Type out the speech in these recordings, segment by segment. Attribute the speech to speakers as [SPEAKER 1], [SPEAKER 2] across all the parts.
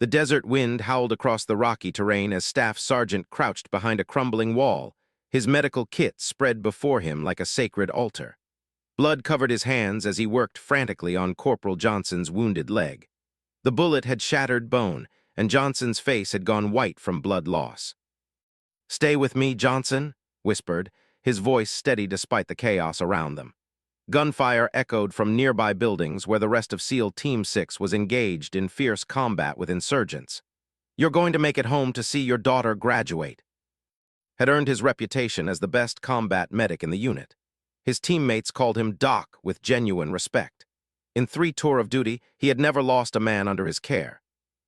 [SPEAKER 1] The desert wind howled across the rocky terrain as Staff Sergeant crouched behind a crumbling wall, his medical kit spread before him like a sacred altar. Blood covered his hands as he worked frantically on Corporal Johnson's wounded leg. The bullet had shattered bone, and Johnson's face had gone white from blood loss. "Stay with me, Johnson," whispered, his voice steady despite the chaos around them. Gunfire echoed from nearby buildings where the rest of SEAL Team 6 was engaged in fierce combat with insurgents. "You're going to make it home to see your daughter graduate," had earned his reputation as the best combat medic in the unit. His teammates called him Doc with genuine respect. In 3 tours of duty, he had never lost a man under his care.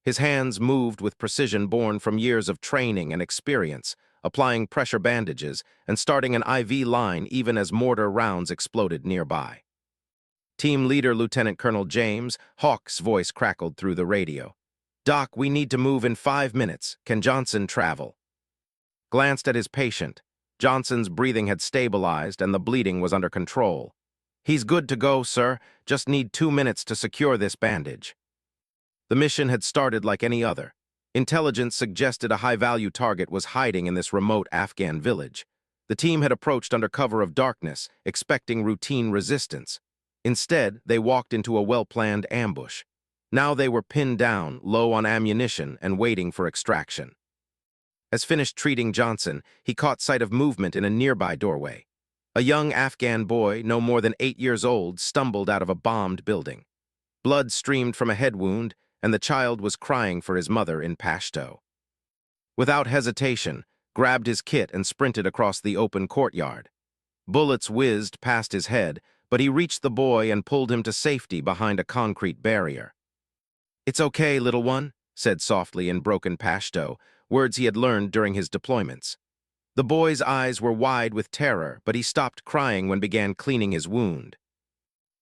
[SPEAKER 1] His hands moved with precision born from years of training and experience, applying pressure bandages and starting an IV line even as mortar rounds exploded nearby. Team leader Lieutenant Colonel James Hawk's voice crackled through the radio. "Doc, we need to move in 5 minutes. Can Johnson travel?" Glanced at his patient. Johnson's breathing had stabilized and the bleeding was under control. "He's good to go, sir. Just need 2 minutes to secure this bandage." The mission had started like any other. Intelligence suggested a high-value target was hiding in this remote Afghan village. The team had approached under cover of darkness, expecting routine resistance. Instead, they walked into a well-planned ambush. Now they were pinned down, low on ammunition, and waiting for extraction. As finished treating Johnson, he caught sight of movement in a nearby doorway. A young Afghan boy, no more than 8 years old, stumbled out of a bombed building. Blood streamed from a head wound, and the child was crying for his mother in Pashto. Without hesitation, grabbed his kit and sprinted across the open courtyard. Bullets whizzed past his head, but he reached the boy and pulled him to safety behind a concrete barrier. "It's okay, little one," said softly in broken Pashto, words he had learned during his deployments. The boy's eyes were wide with terror, but he stopped crying when began cleaning his wound.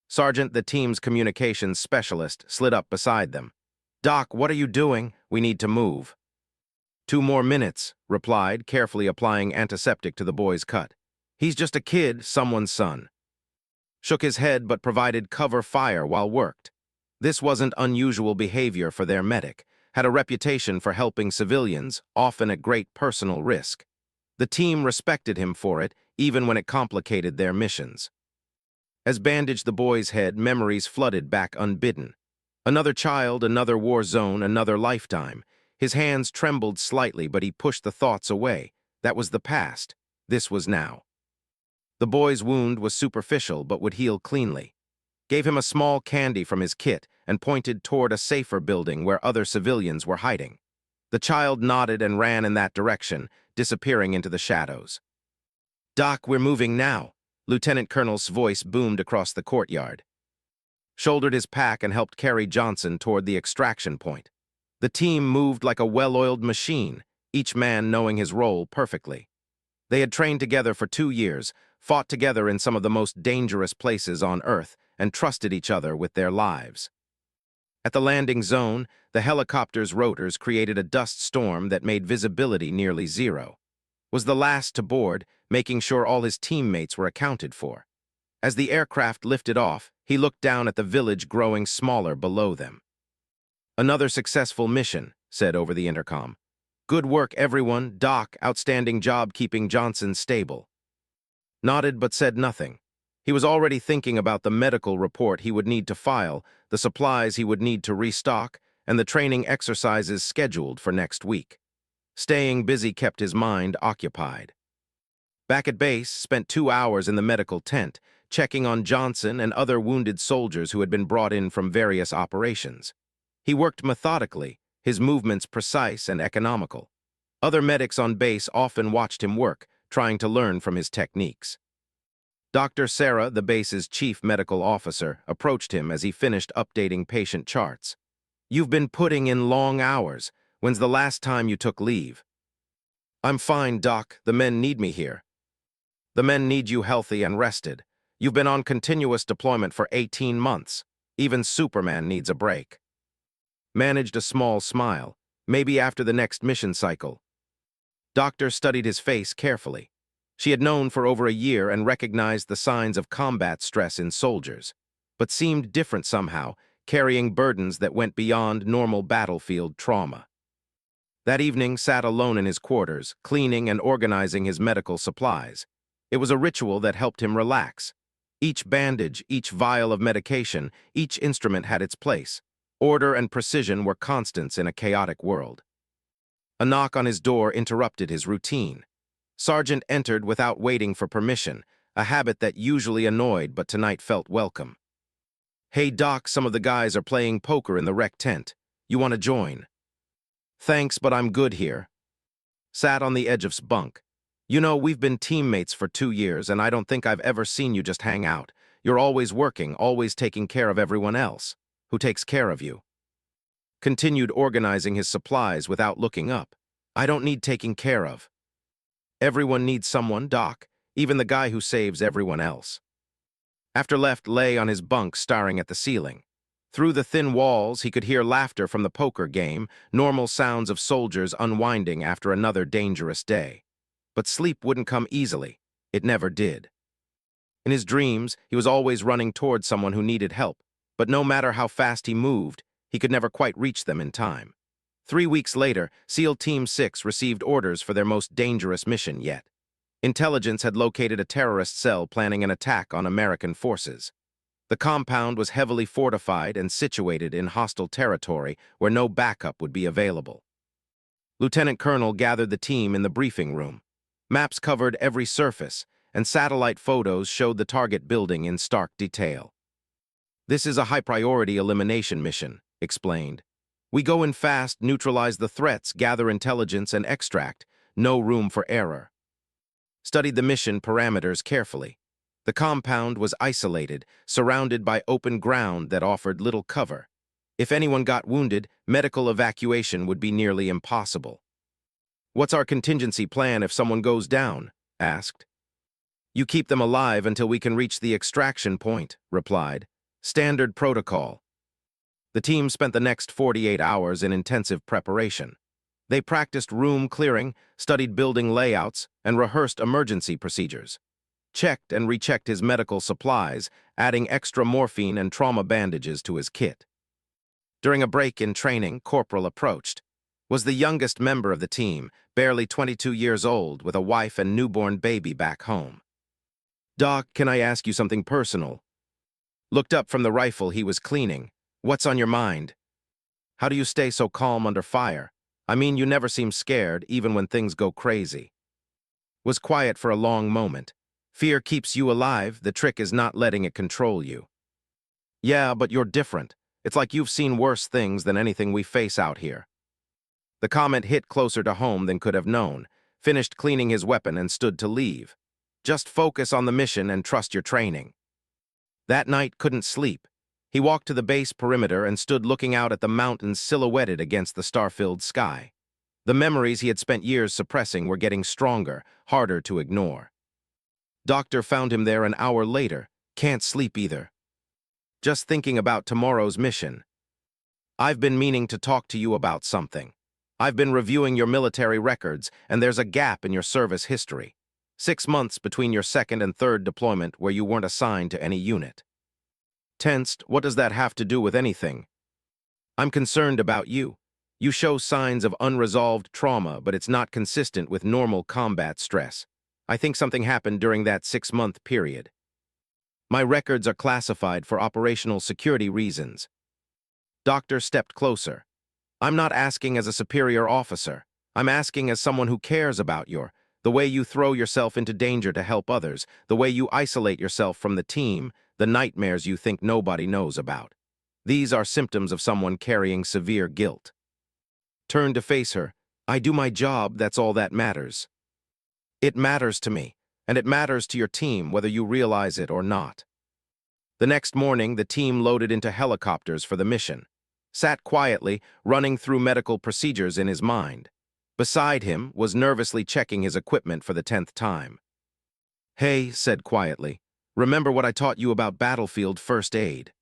[SPEAKER 1] Sergeant, the team's communications specialist, slid up beside them. "Doc, what are you doing? We need to move." 2 more minutes, replied, carefully applying antiseptic to the boy's cut. "He's just a kid, someone's son." Shook his head but provided cover fire while worked. This wasn't unusual behavior for their medic, had a reputation for helping civilians, often at great personal risk. The team respected him for it, even when it complicated their missions. As bandaged the boy's head, memories flooded back unbidden. Another child, another war zone, another lifetime. His hands trembled slightly, but he pushed the thoughts away. That was the past. This was now. The boy's wound was superficial, but would heal cleanly. Gave him a small candy from his kit and pointed toward a safer building where other civilians were hiding. The child nodded and ran in that direction, disappearing into the shadows. "Doc, we're moving now," Lieutenant Colonel's voice boomed across the courtyard. Shouldered his pack and helped carry Johnson toward the extraction point. The team moved like a well-oiled machine, each man knowing his role perfectly. They had trained together for 2 years, fought together in some of the most dangerous places on Earth, and trusted each other with their lives. At the landing zone, the helicopter's rotors created a dust storm that made visibility nearly zero. Was the last to board, making sure all his teammates were accounted for. As the aircraft lifted off, he looked down at the village growing smaller below them. "Another successful mission," said over the intercom. "Good work, everyone. Doc, outstanding job keeping Johnson stable." Nodded but said nothing. He was already thinking about the medical report he would need to file, the supplies he would need to restock, and the training exercises scheduled for next week. Staying busy kept his mind occupied. Back at base, spent 2 hours in the medical tent, checking on Johnson and other wounded soldiers who had been brought in from various operations. He worked methodically, his movements precise and economical. Other medics on base often watched him work, trying to learn from his techniques. Dr. Sarah, the base's chief medical officer, approached him as he finished updating patient charts. "You've been putting in long hours. When's the last time you took leave?" "I'm fine, Doc. The men need me here." "The men need you healthy and rested. You've been on continuous deployment for 18 months. Even Superman needs a break." Managed a small smile. "Maybe after the next mission cycle." Doctor studied his face carefully. She had known for over a year and recognized the signs of combat stress in soldiers, but seemed different somehow, carrying burdens that went beyond normal battlefield trauma. That evening sat alone in his quarters, cleaning and organizing his medical supplies. It was a ritual that helped him relax. Each bandage, each vial of medication, each instrument had its place. Order and precision were constants in a chaotic world. A knock on his door interrupted his routine. Sergeant entered without waiting for permission, a habit that usually annoyed but tonight felt welcome. "Hey Doc, some of the guys are playing poker in the rec tent. You want to join?" "Thanks, but I'm good here." Sat on the edge of his bunk. "You know, we've been teammates for 2 years, and I don't think I've ever seen you just hang out. You're always working, always taking care of everyone else. Who takes care of you?" Continued organizing his supplies without looking up. "I don't need taking care of." "Everyone needs someone, Doc, even the guy who saves everyone else." After left lay on his bunk staring at the ceiling. Through the thin walls, he could hear laughter from the poker game, normal sounds of soldiers unwinding after another dangerous day. But sleep wouldn't come easily. It never did. In his dreams, he was always running toward someone who needed help, but no matter how fast he moved, he could never quite reach them in time. 3 weeks later, SEAL Team 6 received orders for their most dangerous mission yet. Intelligence had located a terrorist cell planning an attack on American forces. The compound was heavily fortified and situated in hostile territory where no backup would be available. Lieutenant Colonel gathered the team in the briefing room. Maps covered every surface, and satellite photos showed the target building in stark detail. "This is a high-priority elimination mission," explained. "We go in fast, neutralize the threats, gather intelligence, and extract. No room for error." Studied the mission parameters carefully. The compound was isolated, surrounded by open ground that offered little cover. If anyone got wounded, medical evacuation would be nearly impossible. "What's our contingency plan if someone goes down?" asked. "You keep them alive until we can reach the extraction point," replied. "Standard protocol." The team spent the next 48 hours in intensive preparation. They practiced room clearing, studied building layouts, and rehearsed emergency procedures. Checked and rechecked his medical supplies, adding extra morphine and trauma bandages to his kit. During a break in training, Corporal approached. Was the youngest member of the team, barely 22 years old, with a wife and newborn baby back home. "Doc, can I ask you something personal?" Looked up from the rifle he was cleaning. "What's on your mind?" "How do you stay so calm under fire? I mean, you never seem scared, even when things go crazy." Was quiet for a long moment. "Fear keeps you alive, the trick is not letting it control you." "Yeah, but you're different. It's like you've seen worse things than anything we face out here." The comment hit closer to home than could have known, finished cleaning his weapon and stood to leave. "Just focus on the mission and trust your training." That night couldn't sleep. He walked to the base perimeter and stood looking out at the mountains silhouetted against the star-filled sky. The memories he had spent years suppressing were getting stronger, harder to ignore. Doctor found him there an hour later. "Can't sleep either. Just thinking about tomorrow's mission. I've been meaning to talk to you about something. I've been reviewing your military records, and there's a gap in your service history. 6 months between your second and third deployment where you weren't assigned to any unit." Tensed. "What does that have to do with anything?" "I'm concerned about you. You show signs of unresolved trauma, but it's not consistent with normal combat stress. I think something happened during that 6-month period. My records are classified for operational security reasons." Doctor stepped closer. "I'm not asking as a superior officer. I'm asking as someone who cares about the way you throw yourself into danger to help others, the way you isolate yourself from the team, the nightmares you think nobody knows about. These are symptoms of someone carrying severe guilt." Turned to face her. "I do my job, that's all that matters." "It matters to me, and it matters to your team whether you realize it or not." The next morning, the team loaded into helicopters for the mission. Sat quietly, running through medical procedures in his mind. Beside him was nervously checking his equipment for the 10th time. "Hey," said quietly, "remember what I taught you about battlefield first aid?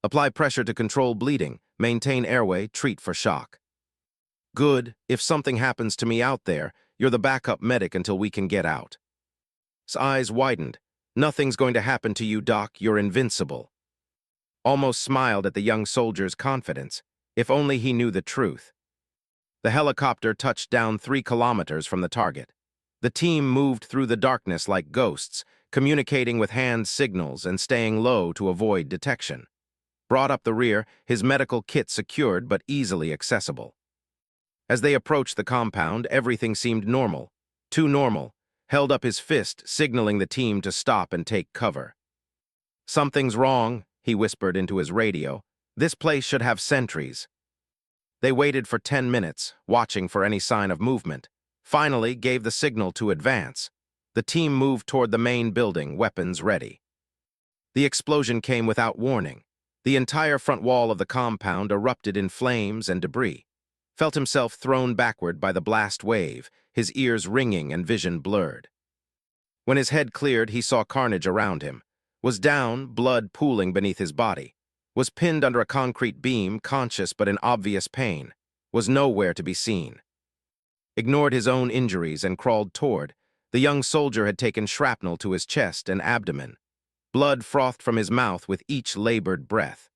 [SPEAKER 1] Apply pressure to control bleeding, maintain airway, treat for shock." "Good. If something happens to me out there, you're the backup medic until we can get out." His eyes widened. "Nothing's going to happen to you, Doc. You're invincible." almost smiled at the young soldier's confidence. If only he knew the truth. The helicopter touched down 3 kilometers from the target. The team moved through the darkness like ghosts, communicating with hand signals and staying low to avoid detection. Brought up the rear, his medical kit secured but easily accessible. As they approached the compound, everything seemed normal. Too normal. Held up his fist, signaling the team to stop and take cover. "Something's wrong," he whispered into his radio. "This place should have sentries." They waited for 10 minutes, watching for any sign of movement. Finally, gave the signal to advance. The team moved toward the main building, weapons ready. The explosion came without warning. The entire front wall of the compound erupted in flames and debris. Felt himself thrown backward by the blast wave, his ears ringing and vision blurred. When his head cleared, he saw carnage around him. Was down, blood pooling beneath his body. Was pinned under a concrete beam, conscious but in obvious pain. Was nowhere to be seen. Ignored his own injuries and crawled toward. The young soldier had taken shrapnel to his chest and abdomen. Blood frothed from his mouth with each labored breath.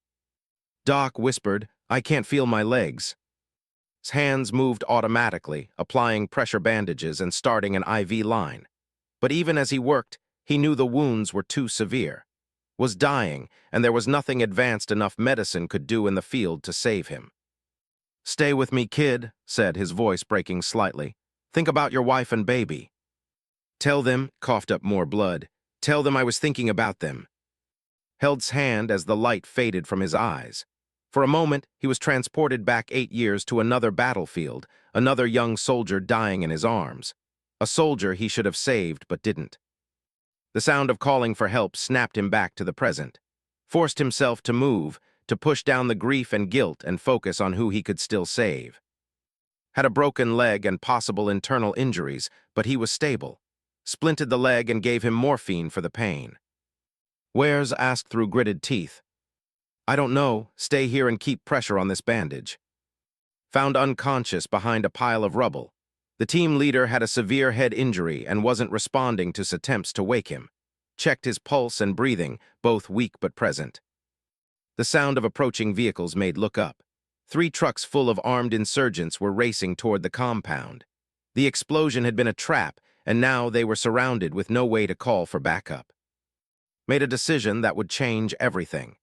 [SPEAKER 1] Doc whispered, "I can't feel my legs." His hands moved automatically, applying pressure bandages and starting an IV line. But even as he worked, he knew the wounds were too severe. Was dying, and there was nothing advanced enough medicine could do in the field to save him. "Stay with me, kid," said, his voice breaking slightly. "Think about your wife and baby." "Tell them," coughed up more blood. "Tell them I was thinking about them." Held's hand as the light faded from his eyes. For a moment, he was transported back 8 years to another battlefield, another young soldier dying in his arms. A soldier he should have saved but didn't. The sound of calling for help snapped him back to the present. Forced himself to move, to push down the grief and guilt and focus on who he could still save. Had a broken leg and possible internal injuries, but he was stable. Splinted the leg and gave him morphine for the pain. "Where's?" asked through gritted teeth. "I don't know. Stay here and keep pressure on this bandage." Found unconscious behind a pile of rubble. The team leader had a severe head injury and wasn't responding to attempts to wake him. Checked his pulse and breathing, both weak but present. The sound of approaching vehicles made look up. 3 trucks full of armed insurgents were racing toward the compound. The explosion had been a trap, and now they were surrounded with no way to call for backup. Made a decision that would change everything.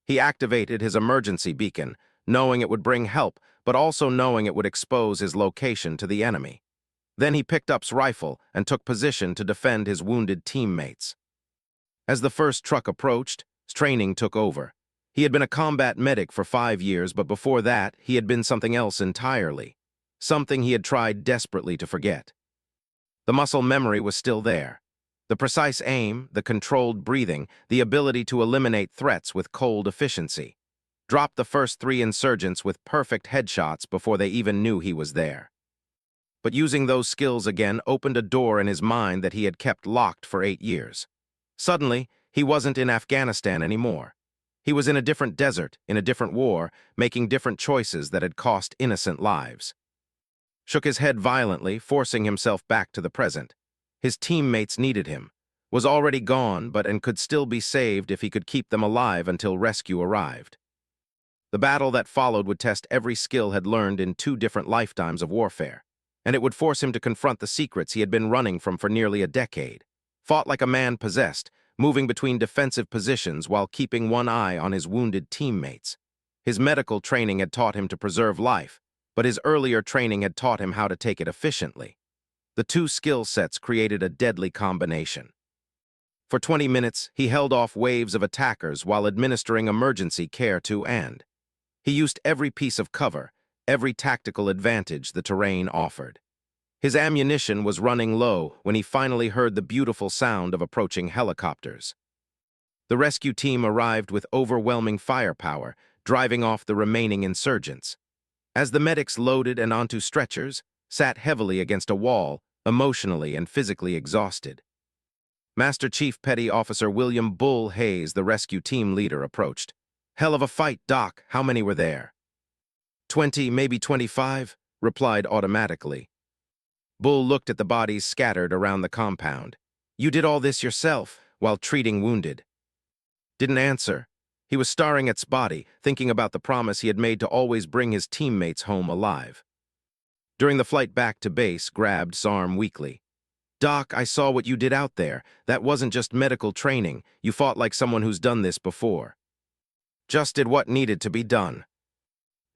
[SPEAKER 1] He activated his emergency beacon, knowing it would bring help, but also knowing it would expose his location to the enemy. Then he picked up his rifle and took position to defend his wounded teammates. As the first truck approached, his training took over. He had been a combat medic for 5 years, but before that, he had been something else entirely. Something he had tried desperately to forget. The muscle memory was still there. The precise aim, the controlled breathing, the ability to eliminate threats with cold efficiency. Dropped the first 3 insurgents with perfect headshots before they even knew he was there. But using those skills again opened a door in his mind that he had kept locked for 8 years. Suddenly, he wasn't in Afghanistan anymore. He was in a different desert, in a different war, making different choices that had cost innocent lives. Shook his head violently, forcing himself back to the present. His teammates needed him. Was already gone, and could still be saved if he could keep them alive until rescue arrived. The battle that followed would test every skill had learned in 2 different lifetimes of warfare, and it would force him to confront the secrets he had been running from for nearly a decade. Fought like a man possessed, moving between defensive positions while keeping one eye on his wounded teammates. His medical training had taught him to preserve life, but his earlier training had taught him how to take it efficiently. The 2 skill sets created a deadly combination. For 20 minutes, he held off waves of attackers while administering emergency care to and. He used every piece of cover, every tactical advantage the terrain offered. His ammunition was running low when he finally heard the beautiful sound of approaching helicopters. The rescue team arrived with overwhelming firepower, driving off the remaining insurgents. As the medics loaded and onto stretchers, sat heavily against a wall, emotionally and physically exhausted. Master Chief Petty Officer William Bull Hayes, the rescue team leader, approached. "Hell of a fight, Doc. How many were there?" 20, maybe 25, replied automatically. Bull looked at the bodies scattered around the compound. "You did all this yourself, while treating wounded." Didn't answer. He was staring at Spotty, thinking about the promise he had made to always bring his teammates home alive. During the flight back to base, grabbed Sarm weakly. "Doc, I saw what you did out there. That wasn't just medical training. You fought like someone who's done this before." "Just did what needed to be done."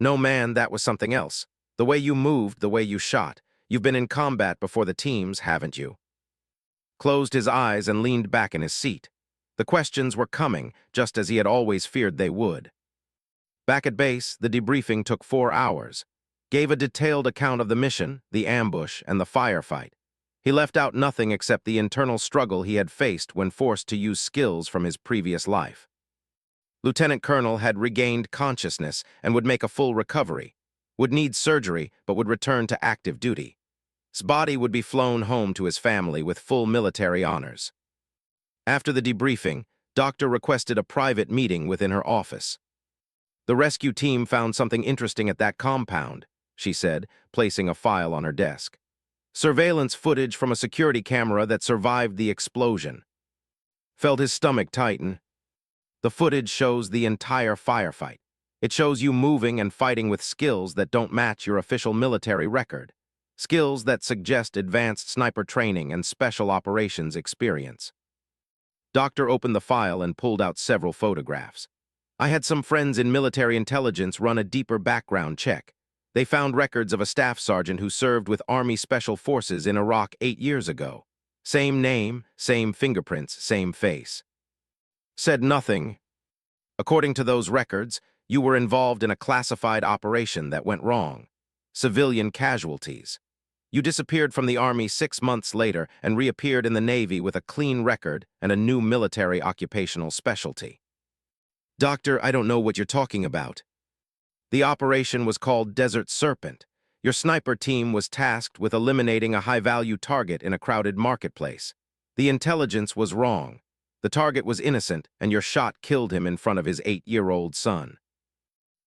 [SPEAKER 1] "No, man, that was something else. The way you moved, the way you shot. You've been in combat before the teams, haven't you?" Closed his eyes and leaned back in his seat. The questions were coming, just as he had always feared they would. Back at base, the debriefing took 4 hours. Gave a detailed account of the mission, the ambush, and the firefight. He left out nothing except the internal struggle he had faced when forced to use skills from his previous life. Lieutenant Colonel had regained consciousness and would make a full recovery. Would need surgery, but would return to active duty. His body would be flown home to his family with full military honors. After the debriefing, Doctor requested a private meeting within her office. "The rescue team found something interesting at that compound," she said, placing a file on her desk. "Surveillance footage from a security camera that survived the explosion." Felt his stomach tighten. "The footage shows the entire firefight. It shows you moving and fighting with skills that don't match your official military record. Skills that suggest advanced sniper training and special operations experience." Doctor opened the file and pulled out several photographs. "I had some friends in military intelligence run a deeper background check. They found records of a staff sergeant who served with Army Special Forces in Iraq 8 years ago. Same name, same fingerprints, same face. Said nothing. According to those records, you were involved in a classified operation that went wrong. Civilian casualties. You disappeared from the Army 6 months later and reappeared in the Navy with a clean record and a new military occupational specialty." "Doctor, I don't know what you're talking about." "The operation was called Desert Serpent. Your sniper team was tasked with eliminating a high-value target in a crowded marketplace. The intelligence was wrong. The target was innocent, and your shot killed him in front of his 8-year-old son."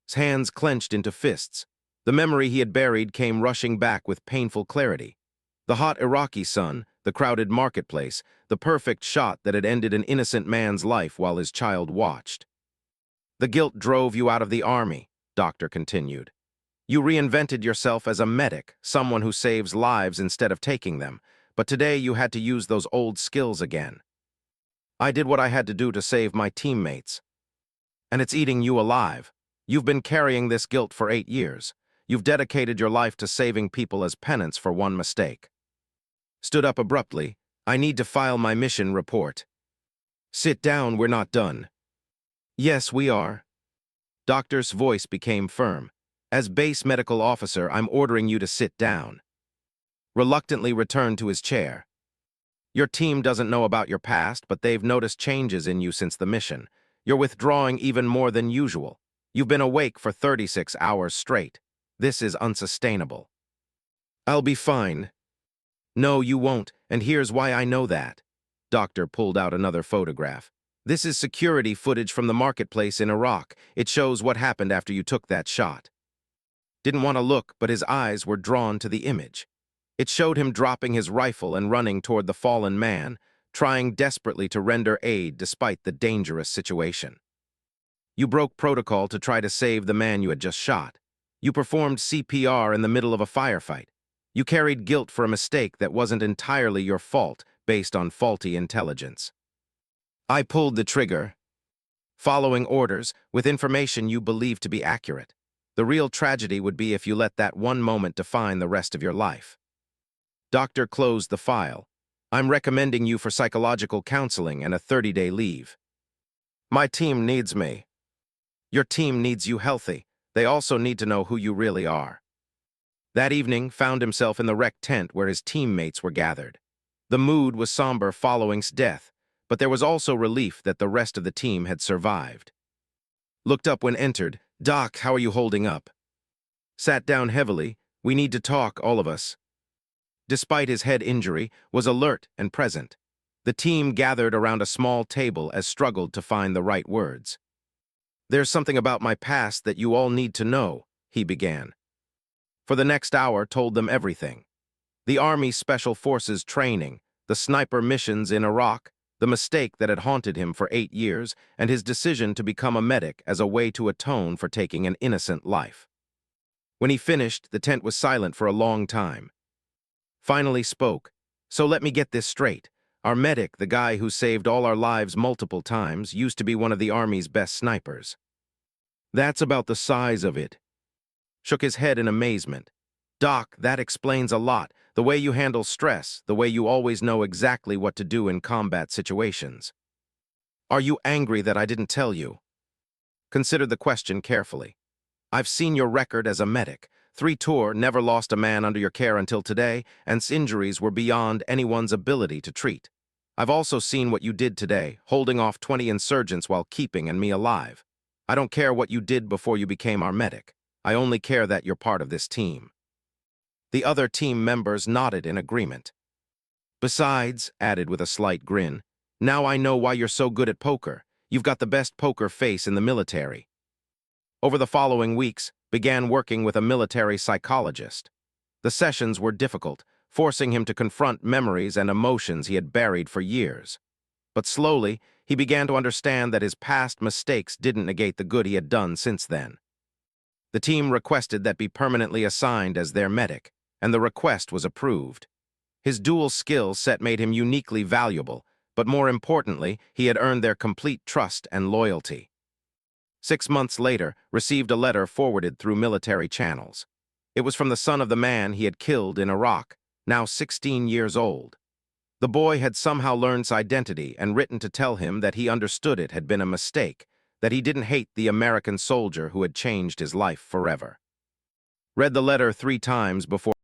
[SPEAKER 1] His hands clenched into fists. The memory he had buried came rushing back with painful clarity. The hot Iraqi sun, the crowded marketplace, the perfect shot that had ended an innocent man's life while his child watched. "The guilt drove you out of the Army," Doctor continued. "You reinvented yourself as a medic, someone who saves lives instead of taking them, but today you had to use those old skills again. I did what I had to do to save my teammates. And it's eating you alive. You've been carrying this guilt for 8 years. You've dedicated your life to saving people as penance for one mistake." Stood up abruptly. "I need to file my mission report." "Sit down, we're not done." "Yes, we are." Doctor's voice became firm. "As base medical officer, I'm ordering you to sit down." Reluctantly returned to his chair. "Your team doesn't know about your past, but they've noticed changes in you since the mission. You're withdrawing even more than usual. You've been awake for 36 hours straight. This is unsustainable." "I'll be fine." "No, you won't, and here's why I know that." Doctor pulled out another photograph. "This is security footage from the marketplace in Iraq. It shows what happened after you took that shot." Didn't want to look, but his eyes were drawn to the image. It showed him dropping his rifle and running toward the fallen man, trying desperately to render aid despite the dangerous situation. "You broke protocol to try to save the man you had just shot. You performed CPR in the middle of a firefight. You carried guilt for a mistake that wasn't entirely your fault based on faulty intelligence. I pulled the trigger, following orders, with information you believed to be accurate. The real tragedy would be if you let that one moment define the rest of your life." Doctor closed the file. "I'm recommending you for psychological counseling and a 30-day leave." "My team needs me." "Your team needs you healthy. They also need to know who you really are." That evening, found himself in the wrecked tent where his teammates were gathered. The mood was somber following his death, but there was also relief that the rest of the team had survived. Looked up when entered. "Doc, how are you holding up?" Sat down heavily. "We need to talk, all of us." Despite his head injury, was alert and present. The team gathered around a small table as struggled to find the right words. "There's something about my past that you all need to know," he began. For the next hour, told them everything. The Army Special Forces training, the sniper missions in Iraq, the mistake that had haunted him for 8 years, and his decision to become a medic as a way to atone for taking an innocent life. When he finished, the tent was silent for a long time. Finally spoke, "So let me get this straight. Our medic, the guy who saved all our lives multiple times, used to be one of the Army's best snipers." "That's about the size of it." Shook his head in amazement. "Doc, that explains a lot. The way you handle stress, the way you always know exactly what to do in combat situations." "Are you angry that I didn't tell you?" Consider the question carefully. "I've seen your record as a medic. 3 tours, never lost a man under your care until today, and injuries were beyond anyone's ability to treat. I've also seen what you did today, holding off 20 insurgents while keeping me alive. I don't care what you did before you became our medic. I only care that you're part of this team." The other team members nodded in agreement. "Besides," added with a slight grin, "now I know why you're so good at poker. You've got the best poker face in the military." Over the following weeks, began working with a military psychologist. The sessions were difficult, forcing him to confront memories and emotions he had buried for years. But slowly, he began to understand that his past mistakes didn't negate the good he had done since then. The team requested that be permanently assigned as their medic, and the request was approved. His dual skill set made him uniquely valuable, but more importantly, he had earned their complete trust and loyalty. 6 months later, received a letter forwarded through military channels. It was from the son of the man he had killed in Iraq, now 16 years old. The boy had somehow learned his identity and written to tell him that he understood it had been a mistake, that he didn't hate the American soldier who had changed his life forever. Read the letter 3 times before